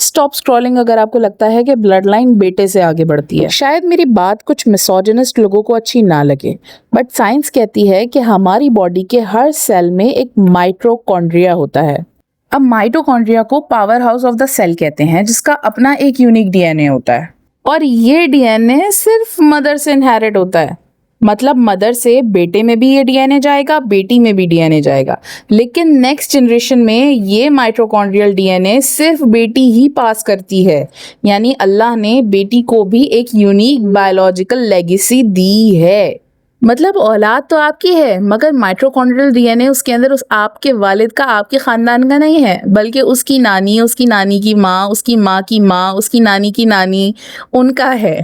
Stop scrolling अगर आपको लगता है कि ब्लड लाइन बेटे से आगे बढ़ती है। शायद मेरी बात कुछ मिसोजिनिस्ट लोगों को अच्छी ना लगे, बट साइंस कहती है कि हमारी बॉडी के हर सेल में एक माइटोकॉन्ड्रिया होता है। अब माइटोकॉन्ड्रिया को powerhouse of the cell कहते हैं, जिसका अपना एक यूनिक डीएनए होता है और ये डीएनए सिर्फ मदर से इनहेरिट होता है। मतलब मदर से बेटे में भी ये डीएनए जाएगा, बेटी में भी डीएनए जाएगा, लेकिन नेक्स्ट जनरेशन में ये माइटोकॉन्ड्रियल डीएनए सिर्फ बेटी ही पास करती है। यानी अल्लाह ने बेटी को भी एक यूनिक बायोलॉजिकल लेगेसी दी है। मतलब औलाद तो आपकी है, मगर माइटोकॉन्ड्रियल डीएनए उसके अंदर उस आपके वालिद का, आपके खानदान का नहीं है, बल्कि उसकी नानी की माँ, उसकी माँ की माँ, उसकी नानी की नानी, उनका है।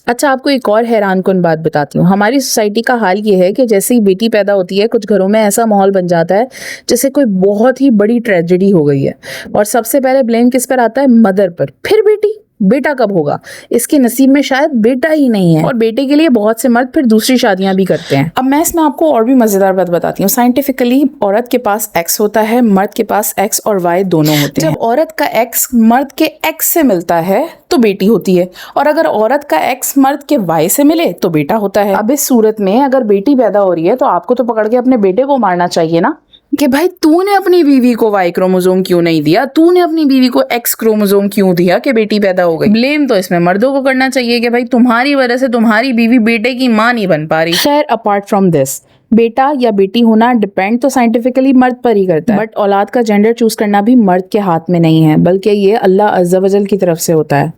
अच्छा, आपको एक और हैरानकुन बात बताती हूँ। हमारी सोसाइटी का हाल ये है कि जैसे ही बेटी पैदा होती है, कुछ घरों में ऐसा माहौल बन जाता है जैसे कोई बहुत ही बड़ी ट्रेजेडी हो गई है, और सबसे पहले ब्लेम किस पर आता है? मदर पर, फिर बेटी। बेटा कब होगा? इसके नसीब में शायद बेटा ही नहीं है, और बेटे के लिए बहुत से मर्द फिर दूसरी शादियां भी करते हैं। अब मैं इसमें आपको और भी मजेदार बात बताती हूँ। साइंटिफिकली औरत के पास एक्स होता है, मर्द के पास एक्स और वाई दोनों होते हैं। जब औरत का एक्स मर्द के एक्स से मिलता है तो बेटी होती है, और अगर औरत का एक्स मर्द के वाई से मिले तो बेटा होता है। अब इस सूरत में अगर बेटी पैदा हो रही है तो आपको तो पकड़ के अपने बेटे को मारना चाहिए ना, कि भाई तूने अपनी बीवी को वाई क्रोमोसोम क्यों नहीं दिया, तूने अपनी बीवी को एक्स क्रोमोसोम क्यों दिया कि बेटी पैदा हो गई। ब्लेम तो इसमें मर्दों को करना चाहिए कि भाई तुम्हारी वजह से तुम्हारी बीवी बेटे की माँ नहीं बन पा रही। खैर, अपार्ट फ्रॉम दिस, बेटा या बेटी होना डिपेंड तो साइंटिफिकली मर्द पर ही करता है, बट औलाद का जेंडर चूज करना भी मर्द के हाथ में नहीं है, बल्कि ये अल्लाह अज़्ज़ा वजल की तरफ से होता है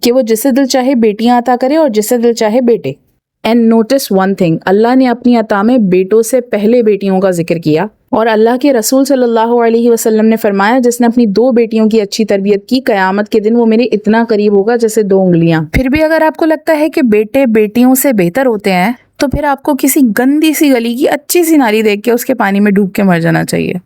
कि वो जिसे दिल चाहे बेटियां अता करे और जिसे दिल चाहे बेटे। एंड नोटिस वन थिंग, अल्लाह ने अपनी अता में बेटों से पहले बेटियों का जिक्र किया, और अल्लाह के रसूल सल्लल्लाहु अलैहि वसल्लम ने फरमाया, जिसने अपनी 2 बेटियों की अच्छी तरबियत की, कयामत के दिन वो मेरे इतना करीब होगा जैसे 2 उंगलियां। फिर भी अगर आपको लगता है कि बेटे बेटियों से बेहतर होते हैं, तो फिर आपको किसी गंदी सी गली की अच्छी सी नाली देख के उसके पानी में डूब के मर जाना चाहिए।